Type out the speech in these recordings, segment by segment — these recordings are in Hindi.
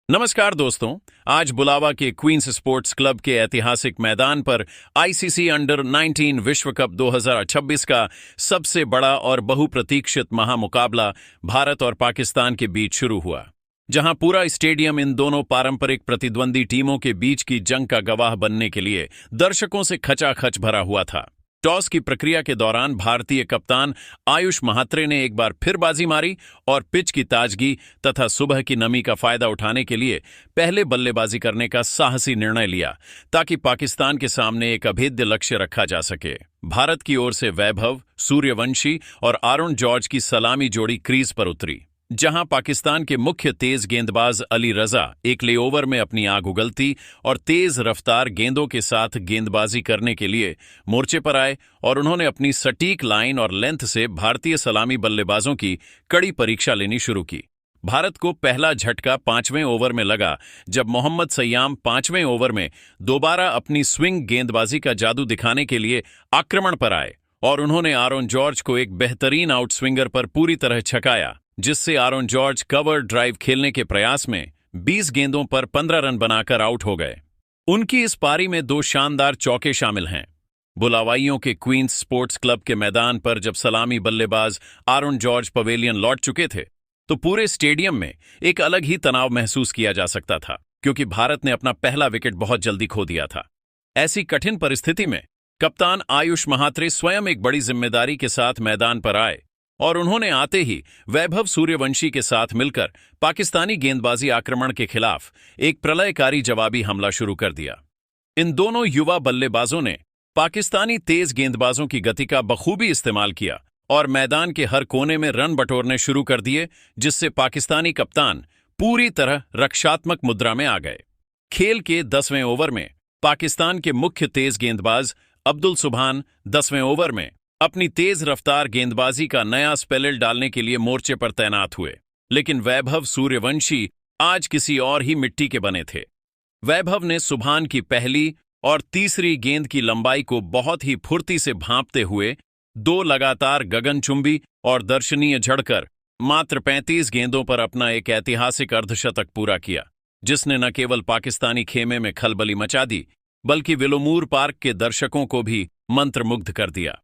नमस्कार दोस्तों। आज बुलावा के क्वींस स्पोर्ट्स क्लब के ऐतिहासिक मैदान पर आईसीसी अंडर 19 विश्व कप 2026 का सबसे बड़ा और बहुप्रतीक्षित महामुकाबला भारत और पाकिस्तान के बीच शुरू हुआ, जहां पूरा स्टेडियम इन दोनों पारंपरिक प्रतिद्वंदी टीमों के बीच की जंग का गवाह बनने के लिए दर्शकों से खचाखच भरा हुआ था। टॉस की प्रक्रिया के दौरान भारतीय कप्तान आयुष महात्रे ने एक बार फिर बाजी मारी और पिच की ताजगी तथा सुबह की नमी का फायदा उठाने के लिए पहले बल्लेबाजी करने का साहसी निर्णय लिया, ताकि पाकिस्तान के सामने एक अभेद्य लक्ष्य रखा जा सके। भारत की ओर से वैभव सूर्यवंशी और आरोन जॉर्ज की सलामी जोड़ी क्रीज पर उतरी, जहां पाकिस्तान के मुख्य तेज गेंदबाज अली रजा एक लेओवर में अपनी आग उगलती और तेज रफ्तार गेंदों के साथ गेंदबाजी करने के लिए मोर्चे पर आए और उन्होंने अपनी सटीक लाइन और लेंथ से भारतीय सलामी बल्लेबाजों की कड़ी परीक्षा लेनी शुरू की। भारत को पहला झटका 5वें ओवर में लगा, जब मोहम्मद सय्याम 5वें ओवर में दोबारा अपनी स्विंग गेंदबाजी का जादू दिखाने के लिए आक्रमण पर आए और उन्होंने आरोन जॉर्ज को एक बेहतरीन आउट स्विंगर पर पूरी तरह छकाया, जिससे आरोन जॉर्ज कवर ड्राइव खेलने के प्रयास में 20 गेंदों पर 15 रन बनाकर आउट हो गए। उनकी इस पारी में 2 शानदार चौके शामिल हैं। बुलावाइयों के क्वींस स्पोर्ट्स क्लब के मैदान पर जब सलामी बल्लेबाज आरोन जॉर्ज पवेलियन लौट चुके थे, तो पूरे स्टेडियम में एक अलग ही तनाव महसूस किया जा सकता था, क्योंकि भारत ने अपना पहला विकेट बहुत जल्दी खो दिया था। ऐसी कठिन परिस्थिति में कप्तान आयुष महात्रे स्वयं एक बड़ी जिम्मेदारी के साथ मैदान पर आए और उन्होंने आते ही वैभव सूर्यवंशी के साथ मिलकर पाकिस्तानी गेंदबाजी आक्रमण के खिलाफ एक प्रलयकारी जवाबी हमला शुरू कर दिया। इन दोनों युवा बल्लेबाजों ने पाकिस्तानी तेज गेंदबाजों की गति का बखूबी इस्तेमाल किया और मैदान के हर कोने में रन बटोरने शुरू कर दिए, जिससे पाकिस्तानी कप्तान पूरी तरह रक्षात्मक मुद्रा में आ गए। खेल के 10वें ओवर में पाकिस्तान के मुख्य तेज गेंदबाज अब्दुल सुभान 10वें ओवर में अपनी तेज रफ्तार गेंदबाजी का नया स्पेल डालने के लिए मोर्चे पर तैनात हुए, लेकिन वैभव सूर्यवंशी आज किसी और ही मिट्टी के बने थे। वैभव ने सुभान की पहली और तीसरी गेंद की लंबाई को बहुत ही फुर्ती से भांपते हुए 2 लगातार गगनचुंबी और दर्शनीय झड़कर मात्र 35 गेंदों पर अपना एक ऐतिहासिक अर्धशतक पूरा किया, जिसने न केवल पाकिस्तानी खेमे में खलबली मचा दी, बल्कि विलोमूर पार्क के दर्शकों को भी मंत्रमुग्ध कर दिया।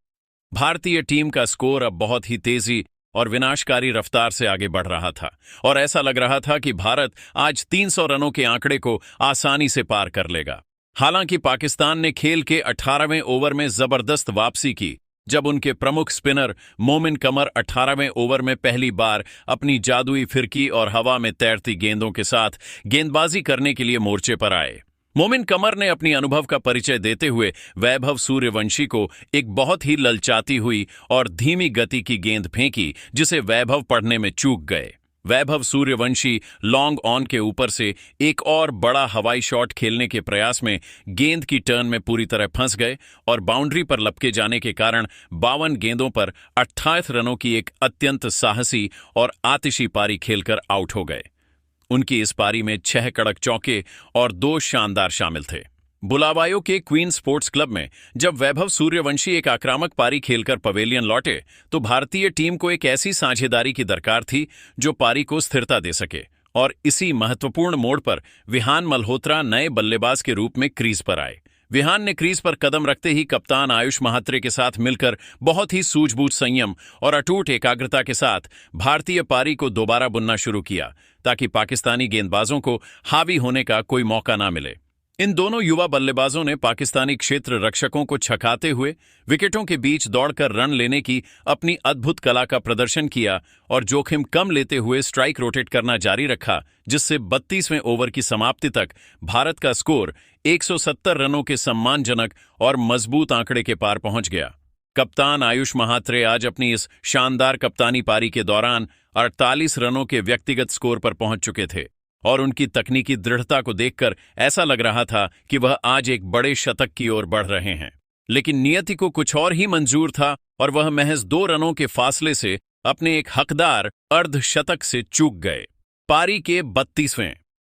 भारतीय टीम का स्कोर अब बहुत ही तेजी और विनाशकारी रफ्तार से आगे बढ़ रहा था और ऐसा लग रहा था कि भारत आज 300 रनों के आंकड़े को आसानी से पार कर लेगा। हालांकि पाकिस्तान ने खेल के 18वें ओवर में जबरदस्त वापसी की, जब उनके प्रमुख स्पिनर मोमिन कमर 18वें ओवर में पहली बार अपनी जादुई फिरकी और हवा में तैरती गेंदों के साथ गेंदबाजी करने के लिए मोर्चे पर आए। मोमिन कमर ने अपनी अनुभव का परिचय देते हुए वैभव सूर्यवंशी को एक बहुत ही ललचाती हुई और धीमी गति की गेंद फेंकी, जिसे वैभव पढ़ने में चूक गए। वैभव सूर्यवंशी लॉन्ग ऑन के ऊपर से एक और बड़ा हवाई शॉट खेलने के प्रयास में गेंद की टर्न में पूरी तरह फंस गए और बाउंड्री पर लपके जाने के कारण 52 गेंदों पर 28 रनों की एक अत्यंत साहसी और आतिशी पारी खेलकर आउट हो गए। उनकी इस पारी में 6 कड़क चौके और 2 शानदार शामिल थे। बुलावायों के क्वीन स्पोर्ट्स क्लब में जब वैभव सूर्यवंशी एक आक्रामक पारी खेलकर पवेलियन लौटे, तो भारतीय टीम को एक ऐसी साझेदारी की दरकार थी जो पारी को स्थिरता दे सके, और इसी महत्वपूर्ण मोड़ पर विहान मल्होत्रा नए बल्लेबाज के रूप में क्रीज पर आए। विहान ने क्रीज पर कदम रखते ही कप्तान आयुष महात्रे के साथ मिलकर बहुत ही सूझबूझ, संयम और अटूट एकाग्रता के साथ भारतीय पारी को दोबारा बुनना शुरू किया, ताकि पाकिस्तानी गेंदबाजों को हावी होने का कोई मौका ना मिले। इन दोनों युवा बल्लेबाजों ने पाकिस्तानी क्षेत्र रक्षकों को छकाते हुए विकेटों के बीच दौड़कर रन लेने की अपनी अद्भुत कला का प्रदर्शन किया और जोखिम कम लेते हुए स्ट्राइक रोटेट करना जारी रखा, जिससे 32वें ओवर की समाप्ति तक भारत का स्कोर 170 रनों के सम्मानजनक और मजबूत आंकड़े के पार पहुंच गया। कप्तान आयुष महात्रे आज अपनी इस शानदार कप्तानी पारी के दौरान 48 रनों के व्यक्तिगत स्कोर पर पहुंच चुके थे और उनकी तकनीकी दृढ़ता को देखकर ऐसा लग रहा था कि वह आज एक बड़े शतक की ओर बढ़ रहे हैं। लेकिन नियति को कुछ और ही मंजूर था और वह महज 2 रनों के फासले से अपने एक हकदार अर्धशतक से चूक गए। पारी के 32वें